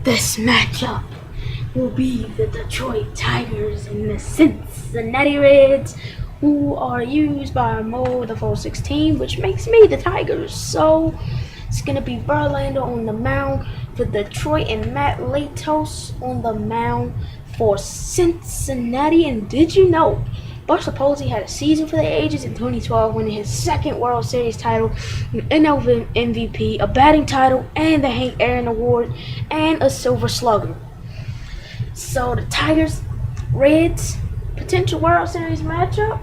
This matchup will be the Detroit Tigers and the Cincinnati Reds, who are used by Mothefo16, which makes me the Tigers. So it's gonna be Verlander on the mound for Detroit and Matt Latos on the mound for Cincinnati. And did you know Buster Posey had a season for the ages in 2012, winning his second World Series title, an NL MVP, a batting title, and the Hank Aaron Award, and a Silver Slugger. So the Tigers, Reds, potential World Series matchup.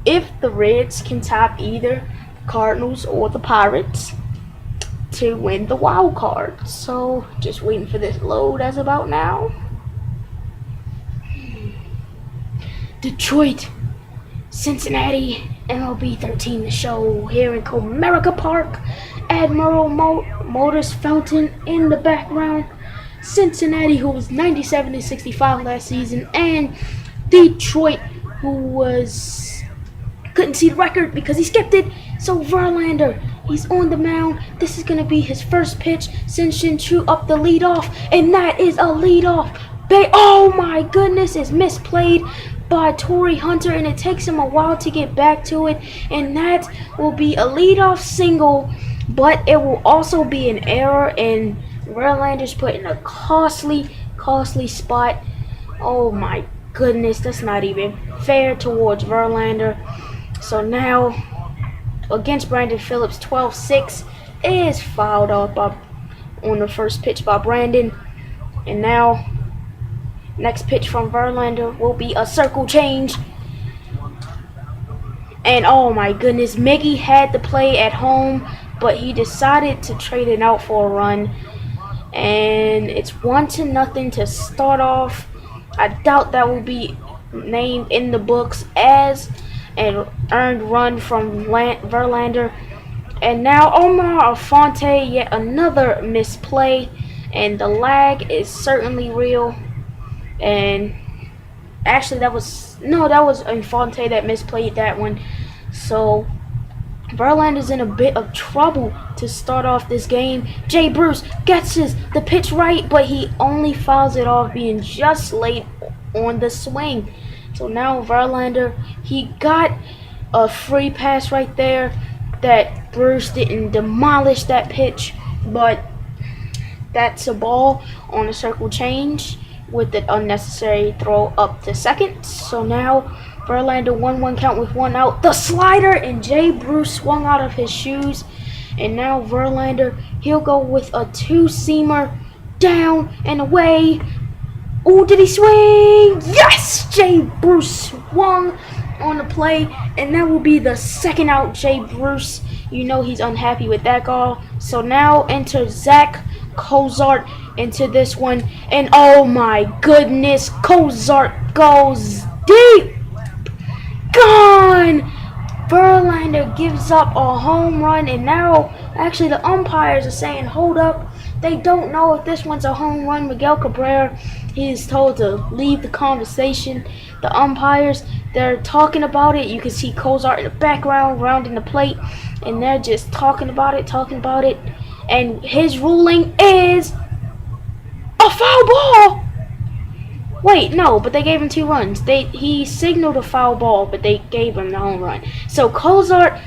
If the Reds can top either Cardinals or the Pirates to win the wild card. So just waiting for this load as about now. Detroit, Cincinnati, MLB 13 the show here in Comerica Park. Admiral Motors Fountain in the background. Cincinnati, who was 97-65 last season, and Detroit, who couldn't see the record because he skipped it. So Verlander, he's on the mound. This is gonna be his first pitch. Shin Chu up the leadoff, and that is a leadoff. Oh my goodness, it's misplayed by Torrey Hunter, and it takes him a while to get back to it, and that will be a leadoff single, but it will also be an error, and Verlander's put in a costly spot. Oh my goodness, that's not even fair towards Verlander. So now against Brandon Phillips, 12-6 is fouled off on the first pitch by Brandon, and now next pitch from Verlander will be a circle change. And oh my goodness, Miggy had the play at home, but he decided to trade it out for a run. And it's 1-0 to start off. I doubt that will be named in the books as an earned run from Verlander. And now Omar Alfonte, yet another misplay, and the lag is certainly real. And actually that was Infante that misplayed that one. So Verlander's in a bit of trouble to start off this game. Jay Bruce gets the pitch right, but he only fouls it off, being just late on the swing. So now Verlander, he got a free pass right there that Bruce didn't demolish that pitch, but that's a ball on a circle change with the unnecessary throw up to second. So now Verlander 1-1 count with one out. The slider, and Jay Bruce swung out of his shoes. And now Verlander, he'll go with a two-seamer down and away. Oh, did he swing? Yes! Jay Bruce swung on the play, and that will be the second out. Jay Bruce, you know he's unhappy with that call. So now enter Zach Cozart into this one, and oh my goodness, Cozart goes deep, gone. Verlander gives up a home run, and now actually the umpires are saying hold up, they don't know if this one's a home run. Miguel Cabrera, he is told to leave the conversation. The umpires, they're talking about it. You can see Cozart in the background rounding the plate, and they're just talking about it, and his ruling is a foul ball. Wait, no, but they gave him 2 runs. He signaled a foul ball, but they gave him the home run. So Cozart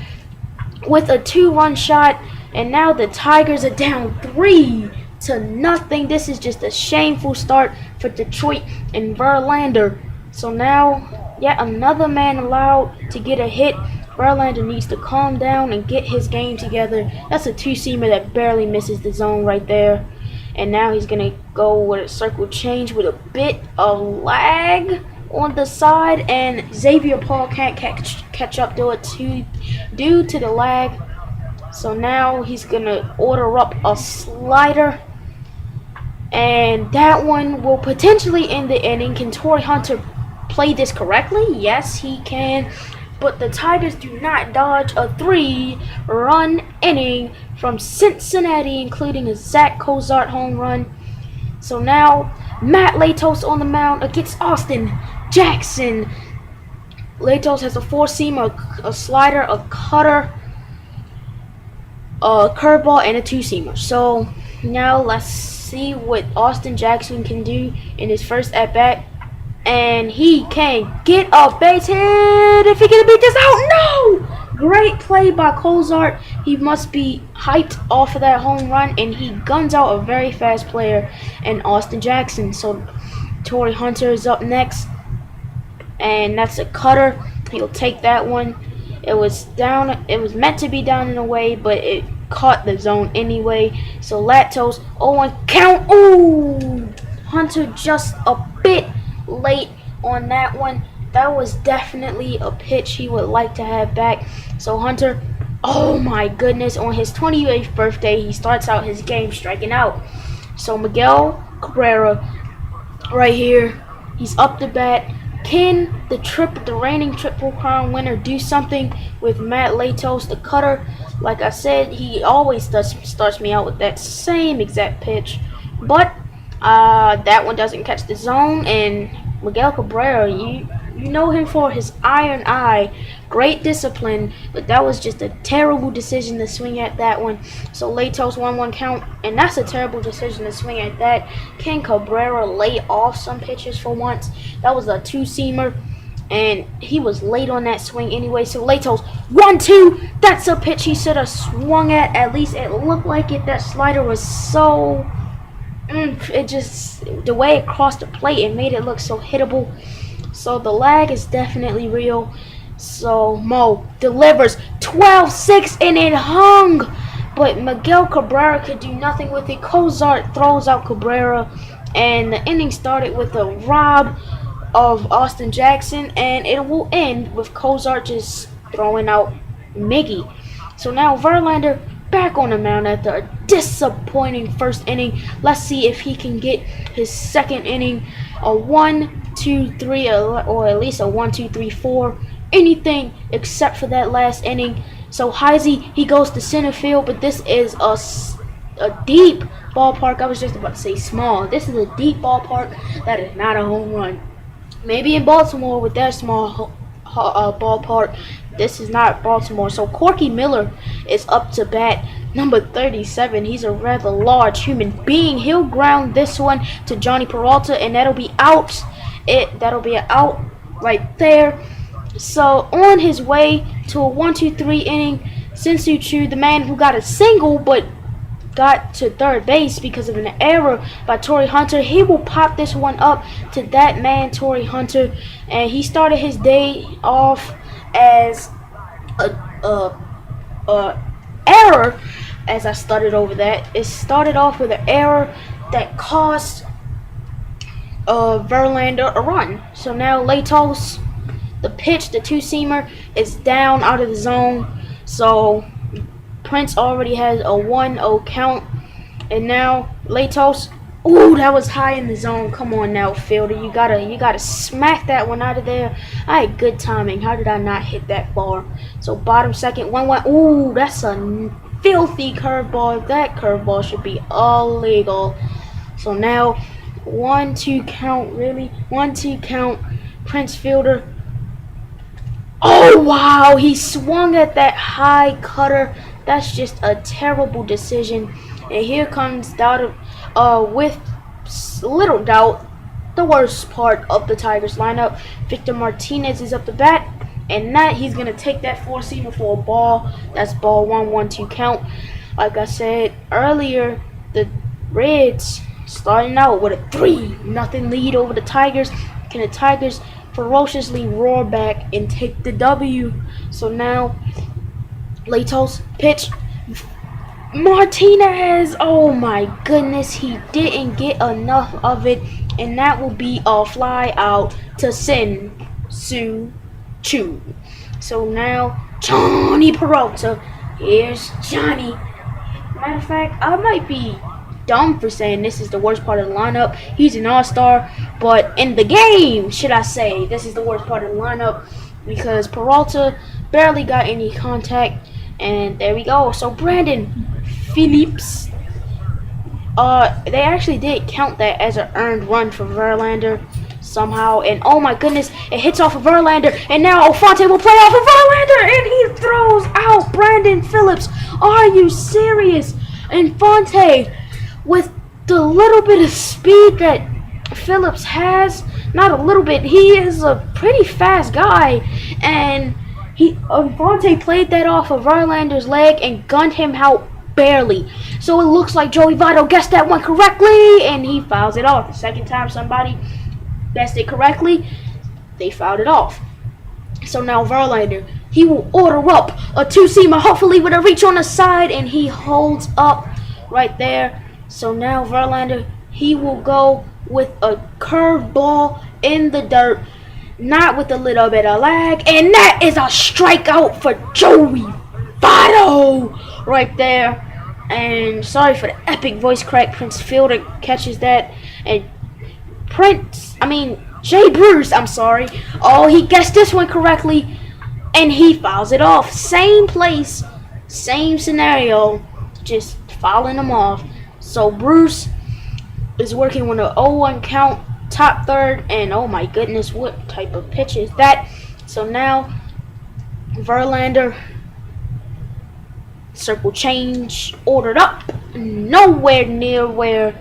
with a 2-run shot, and now the Tigers are down 3-0. This is just a shameful start for Detroit and Verlander. So now yet another man allowed to get a hit. Verlander needs to calm down and get his game together. That's a two-seamer that barely misses the zone right there. And now he's going to go with a circle change with a bit of lag on the side. And Xavier Paul can't catch up to it due to the lag. So now he's going to order up a slider. And that one will potentially end the inning. Can Torrey Hunter play this correctly? Yes, he can. But the Tigers do not dodge a 3-run inning from Cincinnati, including a Zach Cozart home run. So now Matt Latos on the mound against Austin Jackson. Latos has a 4-seamer, a slider, a cutter, a curveball, and a 2-seamer. So now let's see what Austin Jackson can do in his first at bat. And he can get a base hit if he can beat this out. No! Great play by Cozart. He must be hyped off of that home run, and he guns out a very fast player and Austin Jackson. So Torii Hunter is up next, and that's a cutter. He'll take that one. It was down. It was meant to be down in a way, but it caught the zone anyway. So Latos 0-1 count. Ooh, Hunter just a bit late on that one. That was definitely a pitch he would like to have back. So Hunter, oh my goodness, on his 28th birthday, he starts out his game striking out. So Miguel Cabrera right here, he's up to bat. Can the reigning Triple Crown winner do something with Matt Latos, the cutter? Like I said, he always starts me out with that same exact pitch, but that one doesn't catch the zone. And Miguel Cabrera, you know him for his iron eye, great discipline, but that was just a terrible decision to swing at that one. So Latos 1-1 count, and that's a terrible decision to swing at that. Can Cabrera lay off some pitches for once? That was a two-seamer, and he was late on that swing anyway. So Latos 1-2, that's a pitch he should have swung at least it looked like it. That slider was so it just, the way it crossed the plate, it made it look so hittable. So the lag is definitely real. So Mo delivers 12-6, and it hung, but Miguel Cabrera could do nothing with it. Cozart throws out Cabrera, and the inning started with a rob of Austin Jackson, and it will end with Cozart just throwing out Miggy. So now Verlander back on the mound after a disappointing first inning. Let's see if he can get his second inning a 1-2-3, or at least a 1-2-3-4, anything except for that last inning. So Heisey, he goes to center field, but this is a deep ballpark. I was just about to say small. This is a deep ballpark. That is not a home run. Maybe in Baltimore with that small ballpark, this is not Baltimore. So Corky Miller is up to bat, number 37. He's a rather large human being. He'll ground this one to Johnny Peralta, and that'll be out. That'll be an out right there. So on his way to a 1-2-3 inning, Sensu Chu, the man who got a single but got to third base because of an error by Torii Hunter, he will pop this one up to that man, Torii Hunter, and he started his day off as a error. As I stuttered over that, it started off with an error that cost Verlander a run. So now Latos, the pitch, the two-seamer, is down out of the zone. So Prince already has a 1-0 count, and now Latos, ooh, that was high in the zone. Come on now, fielder, you gotta smack that one out of there. I had good timing. How did I not hit that bar? So bottom second, 1-1. Ooh, that's a filthy curveball. That curveball should be illegal. So now 1-2 count, really 1-2 count. Prince fielder. Oh wow, he swung at that high cutter. That's just a terrible decision. And here comes with little doubt, the worst part of the Tigers lineup. Victor Martinez is up the bat, and he's gonna take that four-seamer for a ball. That's ball 1-1-2 count. Like I said earlier, the Reds starting out with a 3-0 lead over the Tigers. Can the Tigers ferociously roar back and take the W? So now Latos pitch. Martinez, oh my goodness, he didn't get enough of it, and that will be a fly out to Sensu Chu. So now Johnny Peralta. Here's Johnny. Matter of fact, I might be dumb for saying this is the worst part of the lineup. He's an all-star, but in the game, should I say, this is the worst part of the lineup because Peralta barely got any contact. And there we go. So Brandon Phillips, they actually did count that as an earned run for Verlander somehow. And oh my goodness, it hits off of Verlander, and now Fonte will play off of Verlander, and he throws out Brandon Phillips. Are you serious? And Fonte with the little bit of speed that Phillips has, not a little bit, he is a pretty fast guy, and Fonte played that off of Verlander's leg and gunned him out barely. So it looks like Joey Votto guessed that one correctly, and he fouls it off. The second time somebody guessed it correctly, they fouled it off. So now Verlander, he will order up a two-seamer, hopefully with a reach on the side, and he holds up right there. So now Verlander, he will go with a curveball in the dirt, not with a little bit of lag, and that is a strikeout for Joey Votto right there. And sorry for the epic voice crack. Prince Fielder catches that, and Jay Bruce, I'm sorry. Oh, he guessed this one correctly, and he fouls it off. Same place, same scenario, just fouling them off. So Bruce is working with an 0-1 count, top third, and oh my goodness, what type of pitch is that? So now Verlander, circle change, ordered up, nowhere near where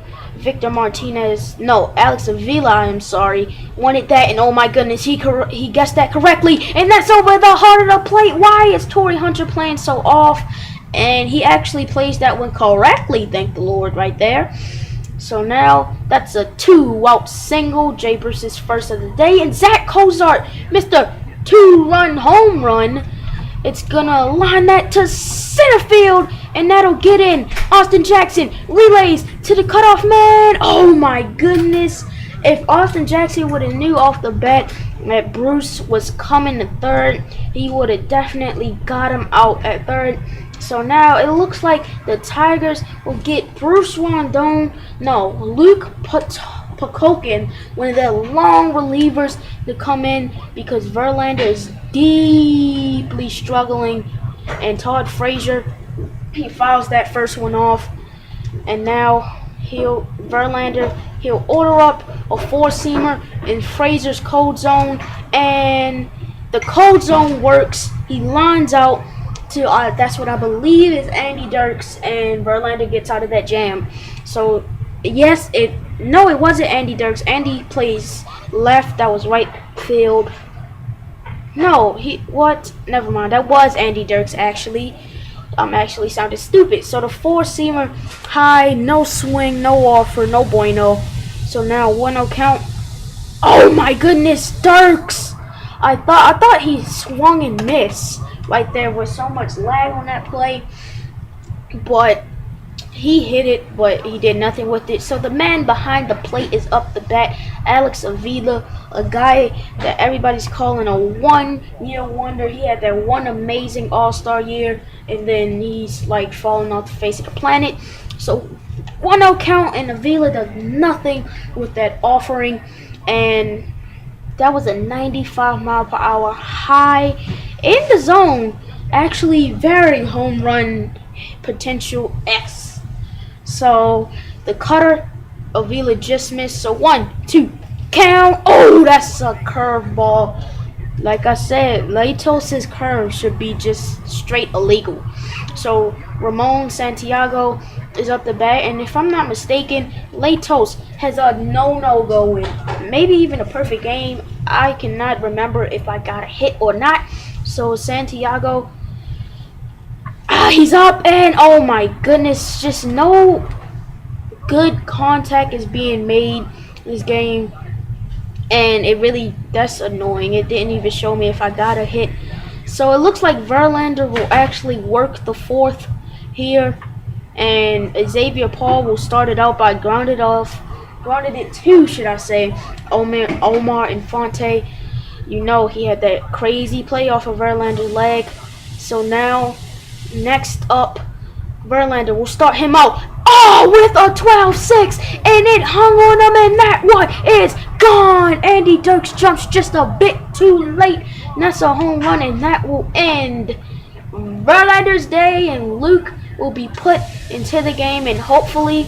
Alex Avila, I'm sorry, wanted that, and oh my goodness, he guessed that correctly, and that's over the heart of the plate. Why is Torrey Hunter playing so off? And he actually plays that one correctly, thank the Lord, right there. So now that's a 2-out single, Jay Bruce's first of the day, and Zach Cozart, Mr. 2-run home run. It's gonna line that to center field, and that'll get in. Austin Jackson relays to the cutoff man. Oh my goodness. If Austin Jackson would have knew off the bat that Bruce was coming to third, he would have definitely got him out at third. So now it looks like the Tigers will get Luke Pakokin, one of their long relievers, to come in because Verlander is deeply struggling, and Todd Frazier, he fouls that first one off, and now Verlander order up a four-seamer in Frazier's cold zone, and the cold zone works. He lines out to that's what I believe is Andy Dirks, and Verlander gets out of that jam. So yes, it wasn't Andy Dirks. Andy plays left. That was right field. Never mind. That was Andy Dirks actually. I'm actually sounded stupid. So the four-seamer high, no swing, no offer, no bueno. So now 1-0 count. Oh my goodness, Dirks! I thought he swung and missed. Right there was so much lag on that play, but he hit it, but he did nothing with it. So the man behind the plate is up the bat, Alex Avila, a guy that everybody's calling a one-year wonder. He had that one amazing all-star year, and then he's like falling off the face of the planet. So 1-0 count, and Avila does nothing with that offering, and that was a 95-mile-per-hour high in the zone, actually very home run potential S. So the cutter, Avila just missed. So 1-2 count. Oh, that's a curveball. Like I said, Latos's curve should be just straight illegal. So Ramon Santiago is up the bat, and if I'm not mistaken, Latos has a no-no going, maybe even a perfect game. I cannot remember if I got a hit or not. So Santiago, he's up, and oh my goodness, just no good contact is being made in this game, and that's annoying. It didn't even show me if I got a hit. So it looks like Verlander will actually work the fourth here, and Xavier Paul will start it out by grounded it to, should I say, Omar Infante. You know, he had that crazy play off of Verlander's leg. So now, next up, Verlander will start him out. Oh, with a 12-6, and it hung on him, and that one is gone. Andy Dirks jumps just a bit too late, and that's a home run, and that will end Verlander's day, and Luke will be put into the game, and hopefully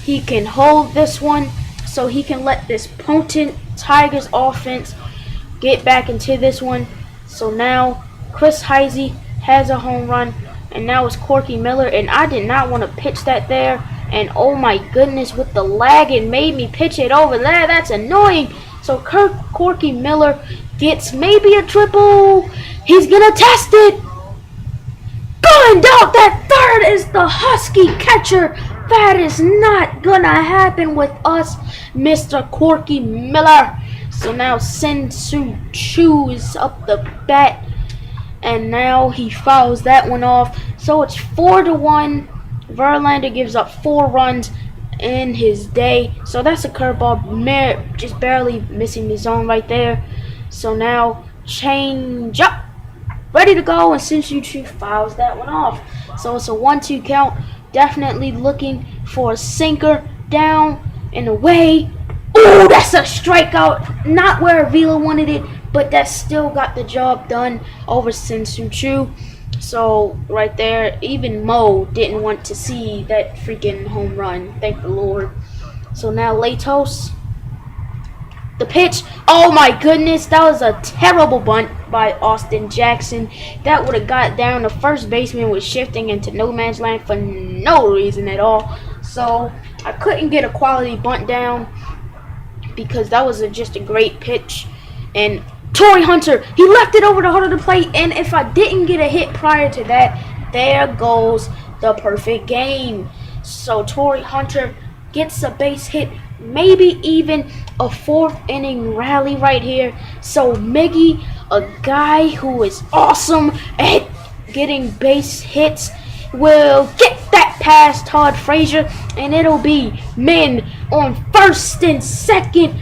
he can hold this one so he can let this potent Tigers offense get back into this one. So now Chris Heisey has a home run, and now it's Corky Miller, and I did not want to pitch that there And oh my goodness, with the lag, it made me pitch it over there. That's annoying. So Corky Miller gets maybe a triple. He's gonna test it. Going out that third is the Husky catcher. That is not gonna happen with us, Mr. Corky Miller. So now Sensu Chu is up the bat. And now he fouls that one off. So it's 4-1. Verlander gives up 4 runs in his day. So that's a curveball, just barely missing the zone right there. So now change up, ready to go, and Sensu Chu fouls that one off. So it's a 1-2 count. Definitely looking for a sinker down and away. Oh, that's a strikeout. Not where Avila wanted it, but that still got the job done over Sensu Chu. So right there, even Mo didn't want to see that freaking home run. Thank the Lord. So now Latos. The pitch. Oh my goodness, that was a terrible bunt by Austin Jackson. That would have got down. The first baseman was shifting into no man's land for no reason at all. So I couldn't get a quality bunt down because that was just a great pitch. And Torrey Hunter, he left it over the heart of the plate, and if I didn't get a hit prior to that, there goes the perfect game. So Torrey Hunter gets a base hit, maybe even a 4th inning rally right here. So Miggy, a guy who is awesome at getting base hits, will get that past Todd Frazier, and it'll be men on first and second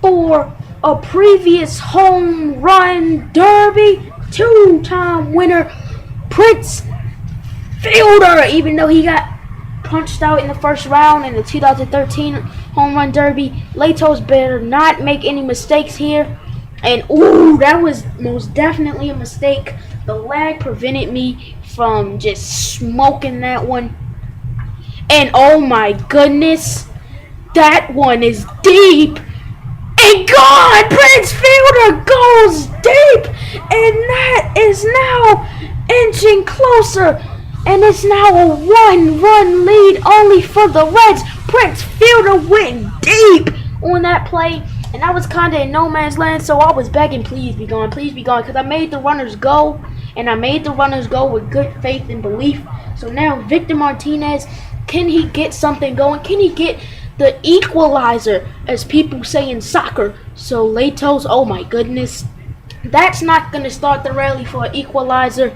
for a previous home run derby, 2-time winner, Prince Fielder. Even though he got punched out in the first round in the 2013 home run derby, Latos better not make any mistakes here. And ooh, that was most definitely a mistake. The lag prevented me from just smoking that one. And oh my goodness, that one is deep. And God, Prince Fielder goes deep, and that is now inching closer, and it's now a 1-run lead only for the Reds. Prince Fielder went deep on that play, and I was kind of in no man's land, so I was begging, please be gone, because I made the runners go, and I made the runners go with good faith and belief. So now Victor Martinez, can he get something going? Can he get the equalizer, as people say in soccer? So Latos, oh my goodness, that's not gonna start the rally for an equalizer.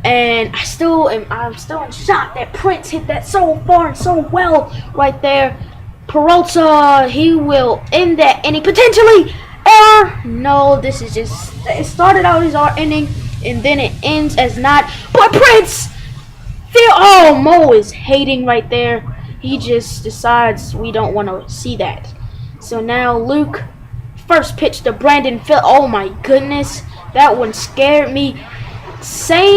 And I'm still in shock that Prince hit that so far and so well right there. Peralta, he will end that inning potentially. Error. No, this is just, it started out as our inning and then it ends as not. But Prince, oh, Mo is hating right there. He just decides we don't want to see that. So now Luke, first pitch to Brandon Phil. Oh my goodness, that one scared me.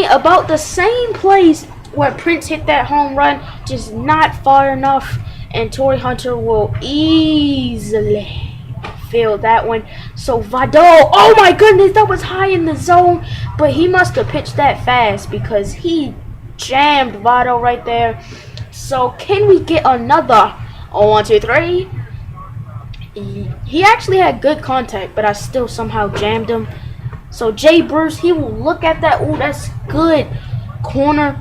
About the same place where Prince hit that home run, just not far enough, and Torrey Hunter will easily field that one. So Vado, oh my goodness, that was high in the zone, but he must have pitched that fast because he jammed Vado right there. So can we get another 1, 2, 3? He actually had good contact, but I still somehow jammed him. So Jay Bruce, he will look at that. Ooh, that's good corner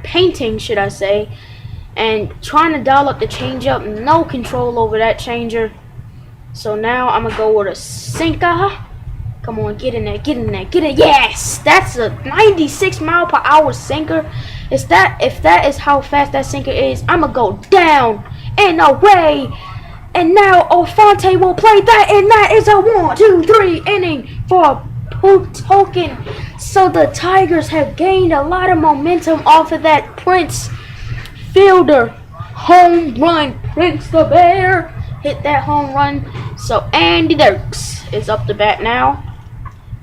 painting, should I say. And trying to dial up the changeup. No control over that changer. So now I'm going to go with a sinker. Come on, get in there, get in there, get in. Yes! That's a 96-mile-per-hour sinker. If that is how fast that sinker is, I'm going to go down and away. And now Alfonte will play that, and that is a 1, 2, 3 inning for a token. So the Tigers have gained a lot of momentum off of that Prince Fielder home run. Prince the Bear hit that home run. So Andy Dirks is up the bat now.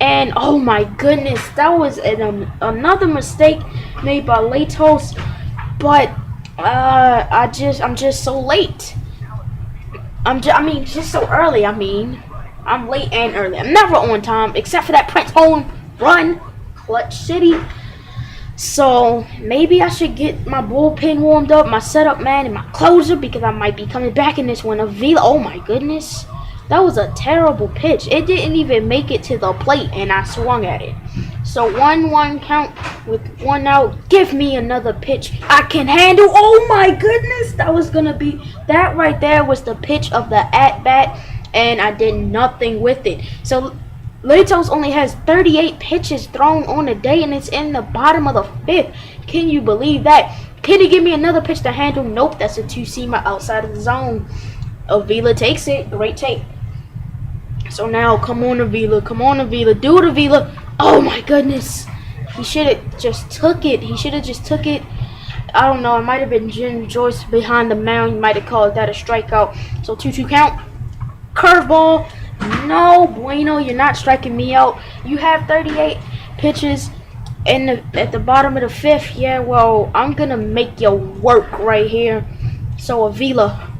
And oh my goodness, that was another mistake made by Latos. But I'm just so late. Just so early. I'm late and early. I'm never on time, except for that Prince home run, Clutch City. So maybe I should get my bullpen warmed up, my setup man, and my closer, because I might be coming back in this one. Avila, oh my goodness, that was a terrible pitch. It didn't even make it to the plate, and I swung at it. So 1-1 count with 1 out. Give me another pitch I can handle. Oh my goodness, that right there was the pitch of the at bat, and I did nothing with it. So Latos only has 38 pitches thrown on a day, and it's in the bottom of the 5th. Can you believe that? Can he give me another pitch to handle? Nope, that's a 2-seamer outside of the zone. Avila takes it. Great take. So now, come on, Avila. Come on, Avila. Do it, Avila. Oh, my goodness. He should have just took it. I don't know. It might have been Jim Joyce behind the mound. You might have called that a strikeout. So 2-2 count. Curveball. No bueno, you're not striking me out. You have 38 pitches at the bottom of the 5th. Yeah, well, I'm gonna make you work right here. So Avila,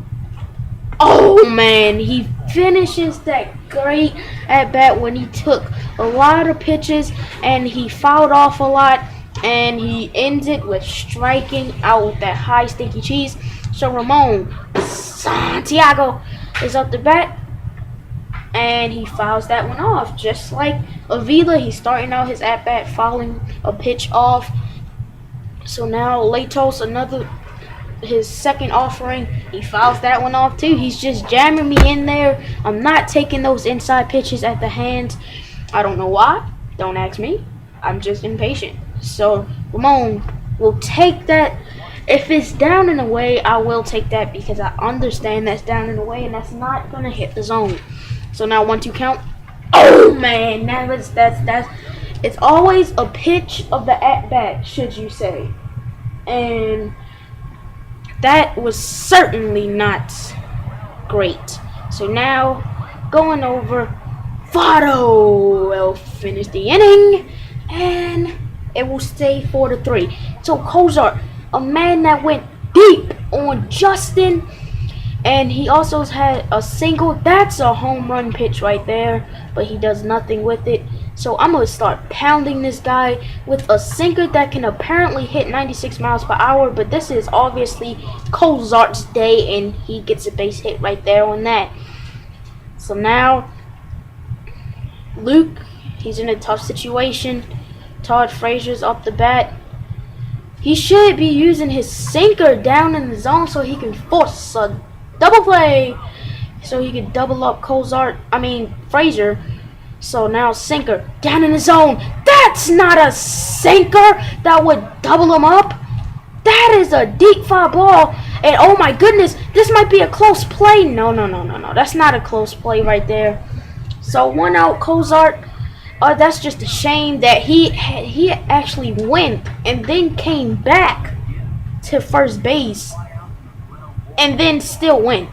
oh man, he finishes that great at bat when he took a lot of pitches and he fouled off a lot, and he ends it with striking out with that high stinky cheese. So Ramon Santiago is up the bat, and he fouls that one off. Just like Avila, he's starting out his at-bat fouling a pitch off. So now Latos, his second offering, he fouls that one off too. He's just jamming me in there. I'm not taking those inside pitches at the hands. I don't know why. Don't ask me. I'm just impatient. So Ramon will take that. If it's down and away, I will take that, because I understand that's down and away, and that's not going to hit the zone. So now 1-2 count. Oh man, that's it's always a pitch of the at bat, should you say? And that was certainly not great. So now going over, Votto will finish the inning, and it will stay 4-3. So Cozart, a man that went deep on Justin. And he also had a single. That's a home run pitch right there, but he does nothing with it. So I'm going to start pounding this guy with a sinker that can apparently hit 96 miles per hour, but this is obviously Cozart's day, and he gets a base hit right there on that. So now, Luke, he's in a tough situation. Todd Frazier's up the bat. He should be using his sinker down in the zone so he can force a double play, so he could double up Frazier. So now sinker down in the zone. That's not a sinker that would double him up. That is a deep fly ball. And oh my goodness, this might be a close play. No. That's not a close play right there. So 1 out, Cozart. That's just a shame that he actually went and then came back to first base and then still win.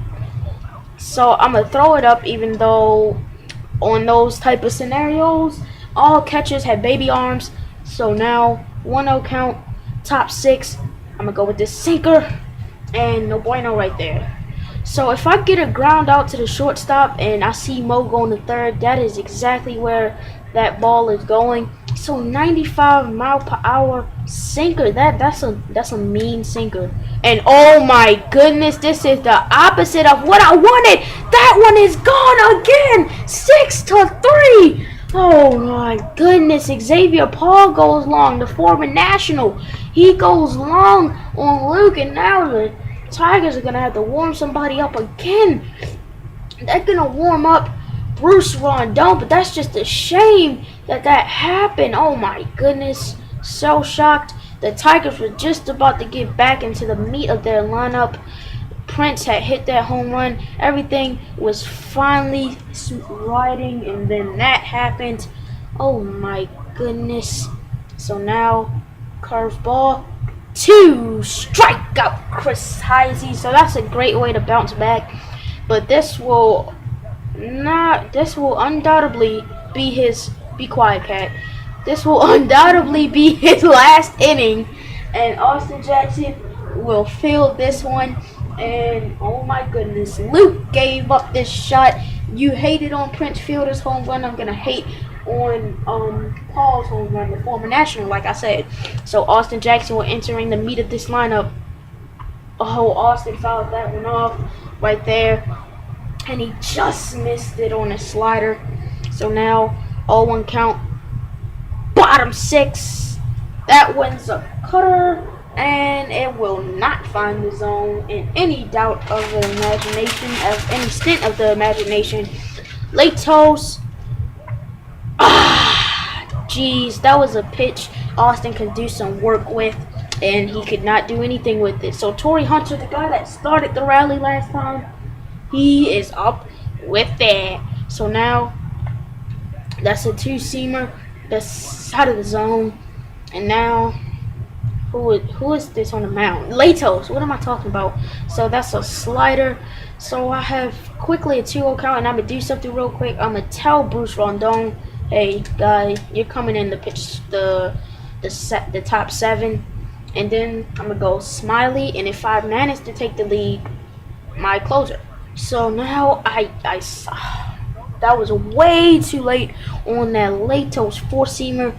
So I'm going to throw it up, even though on those type of scenarios, all catchers have baby arms. So now 1-0 count, top 6. I'm going to go with this sinker, and no bueno right there. So if I get a ground out to the shortstop and I see Mo going to third, that is exactly where that ball is going. So 95 mile per hour sinker. That's a mean sinker. And oh my goodness, this is the opposite of what I wanted. That one is gone again. 6-3. Oh my goodness. Xavier Paul goes long, the former national. He goes long on Luke, and now the Tigers are gonna have to warm somebody up again. They're gonna warm up Bruce Rondon, but that's just a shame that happened. Oh my goodness, so shocked. The Tigers were just about to get back into the meat of their lineup. Prince had hit that home run. Everything was finally riding, and then that happened. Oh my goodness. So now, curveball, 2 strikeout, Chris Heisey. So that's a great way to bounce back. But this will undoubtedly be his, be quiet, cat. This will undoubtedly be his last inning, and Austin Jackson will field this one. And oh my goodness, Luke gave up this shot. You hated on Prince Fielder's home run. I'm gonna hate on Paul's home run, the former national, like I said. So Austin Jackson will entering the meat of this lineup. Oh, Austin fouled that one off right there, and he just missed it on a slider. So now 0-1 count. Bottom 6. That one's a cutter, and it will not find the zone in any doubt of the imagination, of any stint of the imagination. Late toes. Jeez, that was a pitch Austin could do some work with, and he could not do anything with it. So Torrey Hunter, the guy that started the rally last time, he is up with that. So now that's a 2-seamer that's out of the zone. And now who is this on the mound? Latos. What am I talking about? So that's a slider. So I have quickly a 2-0 count, and I'm gonna do something real quick. I'm gonna tell Bruce Rondon, hey guy, you're coming in to pitch the top 7, and then I'm gonna go Smiley, and if I manage to take the lead, my closer. So now that was way too late on that Latos 4-seamer,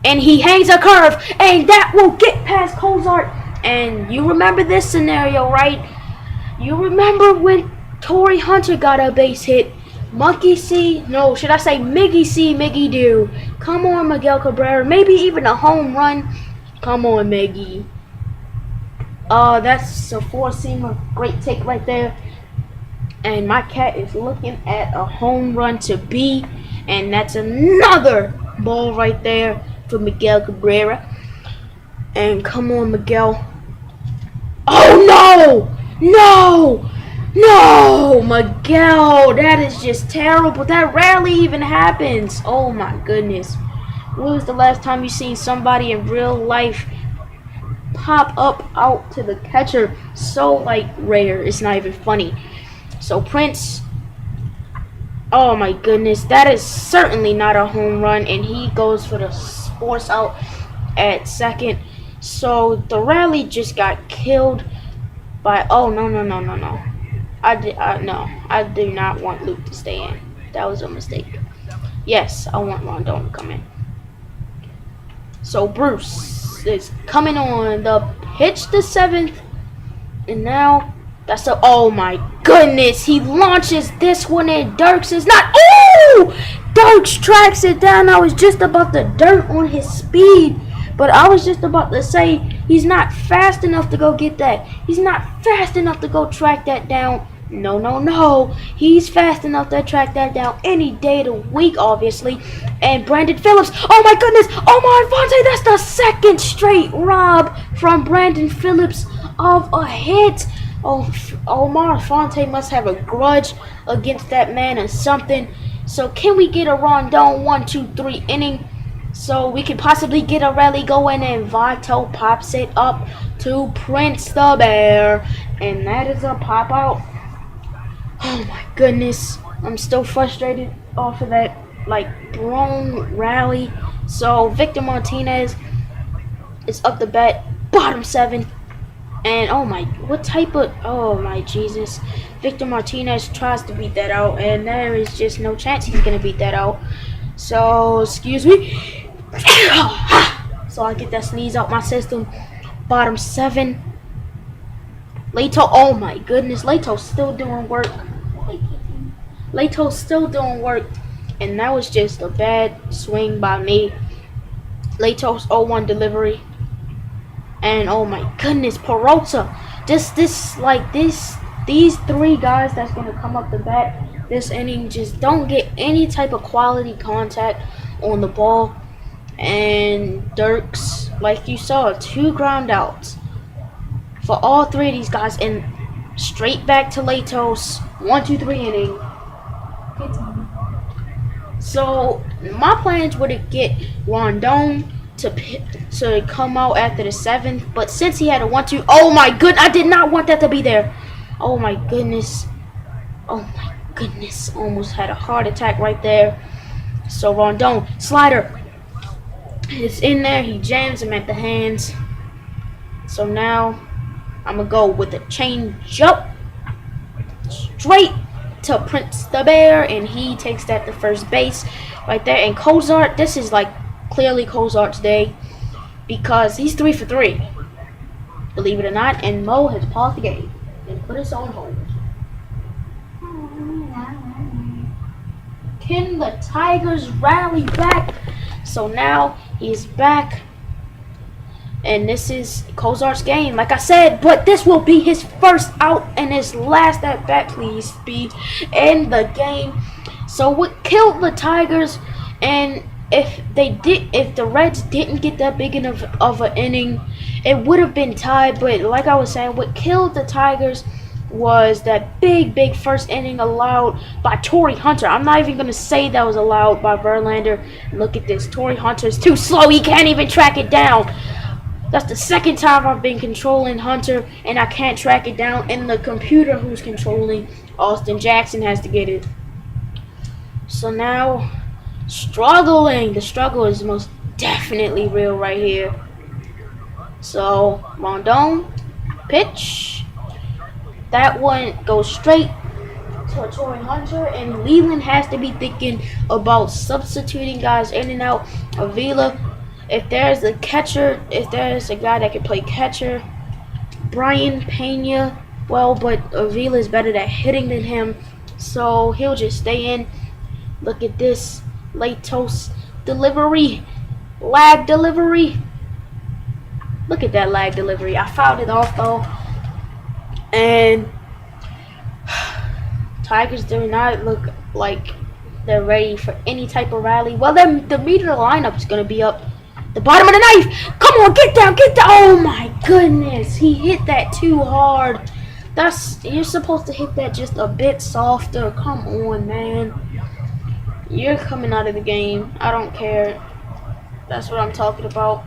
and he hangs a curve, and that will get past Cozart. And you remember this scenario, right? You remember when Torrey Hunter got a base hit. Monkey see, no, should I say Miggy see, Miggy do. Come on, Miguel Cabrera, maybe even a home run. Come on, Miggy. That's a 4-seamer, great take right there. And my cat is looking at a home run to be, and that's another ball right there for Miguel Cabrera. And come on, Miguel. Oh no! No! No, Miguel, that is just terrible. That rarely even happens. Oh my goodness. When was the last time you seen somebody in real life pop up out to the catcher? So like rare, it's not even funny. So Prince, oh my goodness, that is certainly not a home run, and he goes for the force out at second. So the rally just got killed by, oh no. I do not want Luke to stay in. That was a mistake. Yes, I want Rondon to come in. So Bruce is coming on the pitch, the 7th, and now that's a, oh my goodness, he launches this one, and Dirks is not, oh! Dirks tracks it down. I was just about to dirt on his speed, but I was just about to say he's not fast enough to go get that. He's not fast enough to go track that down. No. He's fast enough to track that down any day of the week, obviously. And Brandon Phillips, oh my goodness, Omar Infante, that's the 2nd straight rob from Brandon Phillips of a hit. Oh, Omar Infante must have a grudge against that man or something. So can we get a Rondon 1-2-3 inning so we can possibly get a rally going? And Vito pops it up to Prince the Bear, and that is a pop out. Oh my goodness, I'm still frustrated off of that like blown rally. So Victor Martinez is up the bat, bottom 7. And oh my, what type of, oh my Jesus. Victor Martinez tries to beat that out, and there is just no chance he's going to beat that out. So, excuse me. So I get that sneeze out my system. Bottom 7. Leto, oh my goodness. Leto's still doing work. Leto's still doing work. And that was just a bad swing by me. Leto's 0-1 delivery. And oh my goodness, Peralta. These 3 guys that's gonna come up the bat this inning just don't get any type of quality contact on the ball. And Dirks, like you saw, 2 ground outs for all 3 of these guys, and straight back to Latos, 1-2-3 inning. So my plans were to get Rondon to come out after the 7th, but since he had a 1-2, oh my goodness, I did not want that to be there. Oh my goodness, almost had a heart attack right there. So Rondon, slider, it's in there, he jams him at the hands. So now I'm gonna go with a change up, straight to Prince the Bear, and he takes that to first base right there. And Cozart, this is like clearly Cozart's day because he's 3 for 3, believe it or not. And Mo has paused the game and put us on hold. Can the Tigers rally back? So now he's back. And this is Cozart's game, like I said, but this will be his first out and his last at bat, please be in the game. So what killed the Tigers, and if the Reds didn't get that big enough of an inning, it would have been tied. But like I was saying, what killed the Tigers was that big first inning allowed by Torrey Hunter. I'm not even gonna say that was allowed by Verlander. Look at this, Torrey Hunter is too slow. He can't even track it down. That's the second time I've been controlling Hunter and I can't track it down, and the computer who's controlling Austin Jackson has to get it. So now, struggling. The struggle is most definitely real right here. So, Rondon, pitch. That one goes straight to Torrey Hunter, and Leland has to be thinking about substituting guys in and out. Avila, if there's a catcher, if there's a guy that can play catcher, Brian Pena, well, but Avila is better at hitting than him, so he'll just stay in. Look at this, late toast delivery, lag delivery. Look at that lag delivery. I fouled it off though. And Tigers do not look like they're ready for any type of rally. Well, the meat of the lineup is going to be up the bottom of the knife. Come on, get down, get down. Oh my goodness, he hit that too hard. You're supposed to hit that just a bit softer. Come on, man. You're coming out of the game. I don't care. That's what I'm talking about.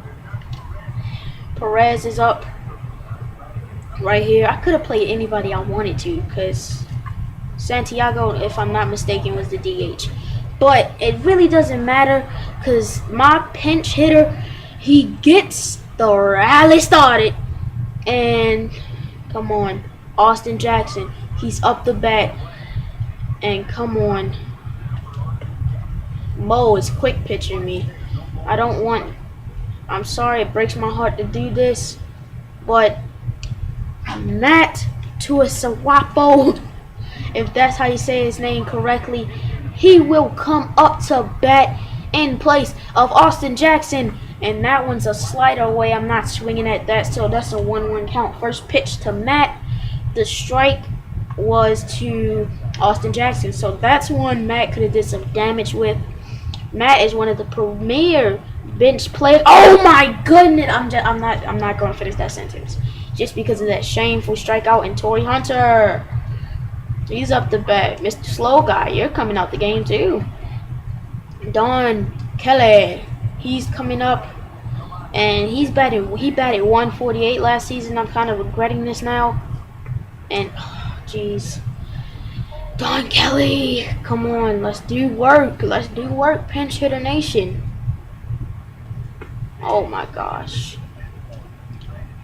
Perez is up right here. I could have played anybody I wanted to because Santiago, if I'm not mistaken, was the DH. But it really doesn't matter because my pinch hitter, he gets the rally started. And come on, Austin Jackson, he's up the bat. And come on, Mo is quick pitching me. I'm sorry, it breaks my heart to do this, but Matt Tuisawapo, if that's how you say his name correctly, he will come up to bat in place of Austin Jackson, and that one's a slider away. I'm not swinging at that, so that's a 1-1 count. First pitch to Matt. The strike was to Austin Jackson, so that's one Matt could have did some damage with. Matt is one of the premier bench players. Oh my goodness! I'm not going to finish that sentence just because of that shameful strikeout. And Torrey Hunter, he's up the bat. Mr. Slow Guy, you're coming out the game too. Don Kelly, he's coming up, and he batted 148 last season. I'm kind of regretting this now. And jeez, Don Kelly, come on, let's do work. Let's do work, pinch hitter nation. Oh my gosh.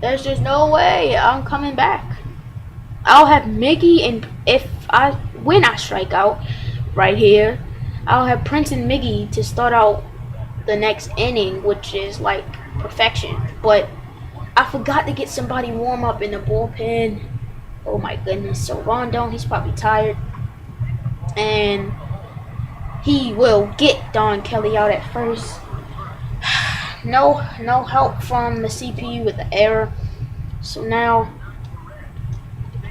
There's just no way I'm coming back. I'll have Miggy, and when I strike out right here, I'll have Prince and Miggy to start out the next inning, which is like perfection. But I forgot to get somebody warm up in the bullpen. Oh my goodness. So Rondon, he's probably tired. And he will get Don Kelly out at first. No help from the CPU with the error. So now,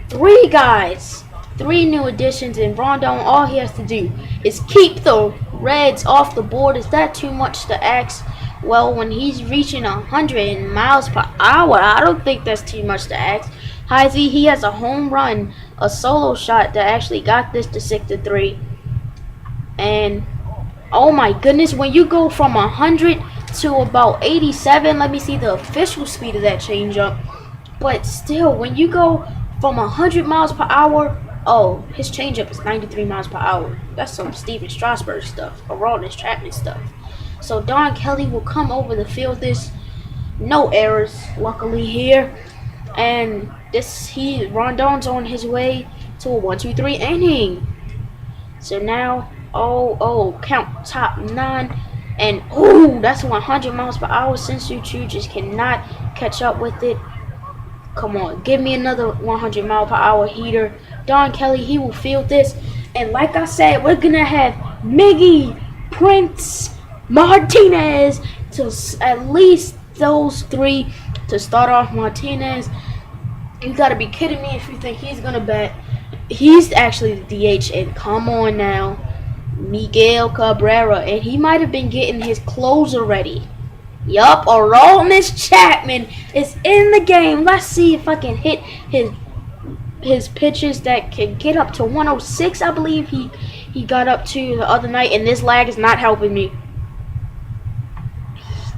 three new additions, and Rondon, all he has to do is keep the Reds off the board. Is that too much to ask? Well, when he's reaching 100 miles per hour, I don't think that's too much to ask. Heisey, he has a home run, a solo shot that actually got this to 6-3. And oh my goodness, when you go from 100 to about 87, let me see the official speed of that changeup. But still, when you go from 100 miles per hour, oh, his changeup is 93 miles per hour. That's some Steven Strasburg stuff, Aroldis Chapman stuff. So Don Kelly will come over the field. This no errors, luckily here, and Rondon's on his way to a 1-2-3 inning. So now, count top 9. And, that's 100 miles per hour. Sensu Chu just cannot catch up with it. Come on, give me another 100 mile per hour heater. Don Kelly, he will feel this. And like I said, we're going to have Miggy, Prince, Martinez to at least those 3 to start off. Martinez, you got to be kidding me if you think he's going to bat. He's actually the DH. And come on now, Miguel Cabrera. And he might have been getting his closer ready. Yup, Aroldis Chapman is in the game. Let's see if I can hit his pitches that can get up to 106. I believe he got up to the other night, and this lag is not helping me.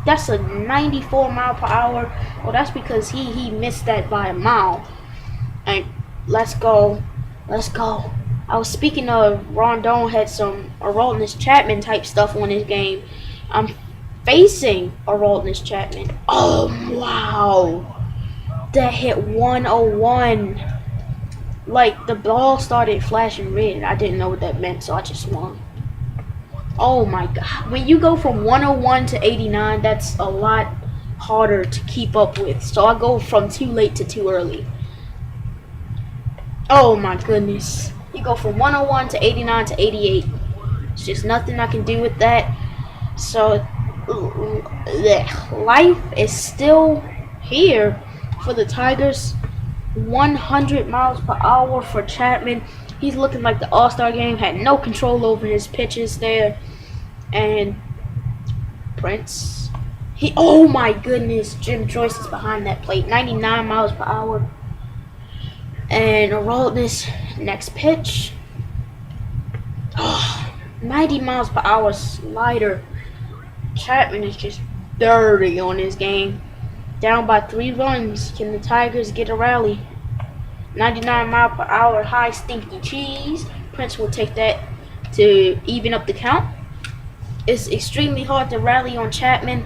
That's a 94 mile per hour. Well, that's because he missed that by a mile. And let's go. I was speaking of Rondon had some Aroldis Chapman type stuff on his game. I'm facing Aroldis Chapman. Oh, wow. That hit 101. Like, the ball started flashing red. I didn't know what that meant, so I just swung. Oh, my God. When you go from 101 to 89, that's a lot harder to keep up with. So I go from too late to too early. Oh, my goodness. You go from 101 to 89 to 88. It's just nothing I can do with that. So life is still here for the Tigers. 100 miles per hour for Chapman. He's looking like the All-Star game. Had no control over his pitches there. And Prince, oh my goodness, Jim Joyce is behind that plate. 99 miles per hour. And Aroldis, next pitch. 90 miles per hour slider. Chapman is just dirty on this game. Down by 3 runs. Can the Tigers get a rally? 99 mile per hour high stinky cheese. Prince will take that to even up the count. It's extremely hard to rally on Chapman,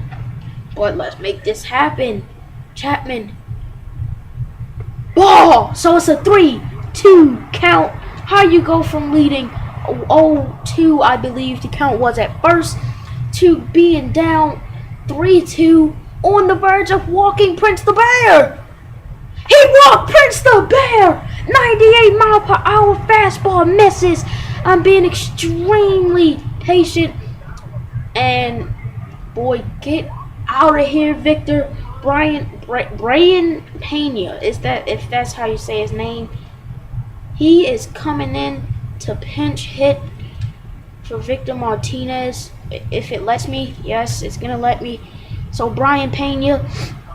but let's make this happen. Chapman. Ball! So it's a 3-2 count. How you go from leading 0-2, I believe the count was at first, to being down 3-2 on the verge of walking Prince the Bear. He walked Prince the Bear. 98 mile per hour fastball misses. I'm being extremely patient. And boy, get out of here, Victor. Brian Pena, is that, if that's how you say his name? He is coming in to pinch hit for Victor Martinez. If it lets me, yes, it's gonna let me. So Brian Pena,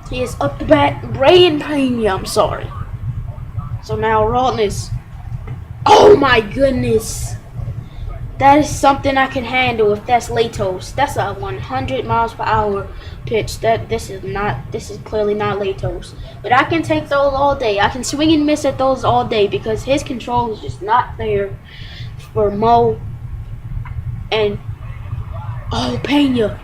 he is up the bat. Brian Pena, I'm sorry. So now Aroldis. Oh my goodness. That is something I can handle if that's Latos. That's a 100 miles per hour pitch. This is clearly not Latos. But I can take those all day. I can swing and miss at those all day because his control is just not there for Mo. And Pena.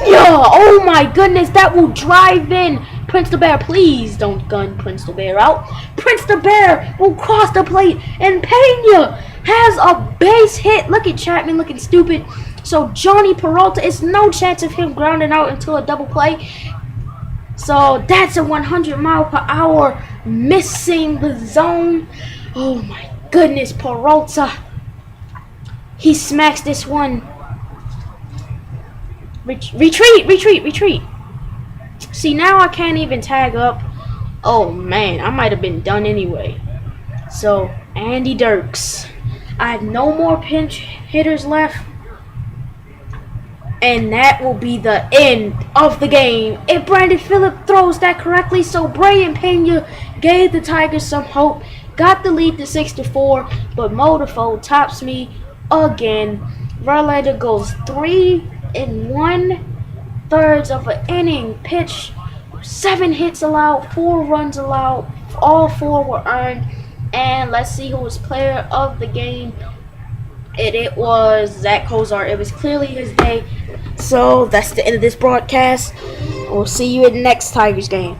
Oh my goodness, that will drive in Prince the Bear. Please don't gun Prince the Bear out. Prince the Bear will cross the plate, and Pena has a base hit. Look at Chapman looking stupid. So Johnny Peralta, it's no chance of him grounding out until a double play. So that's a 100 mile per hour missing the zone. Oh my goodness, Peralta. He smacks this one. Retreat. See, now I can't even tag up. Oh man, I might have been done anyway. So, Andy Dirks. I have no more pinch hitters left. And that will be the end of the game. If Brandon Phillip throws that correctly, so Brian Pena gave the Tigers some hope. Got the lead to 6-4, but Mothefo tops me again. Verlander goes 3 1/3 of an inning pitch. 7 hits allowed, 4 runs allowed. All 4 were earned. And let's see who was player of the game. It was Zach Kozar. It was clearly his day. So that's the end of this broadcast. We'll see you in the next Tigers game.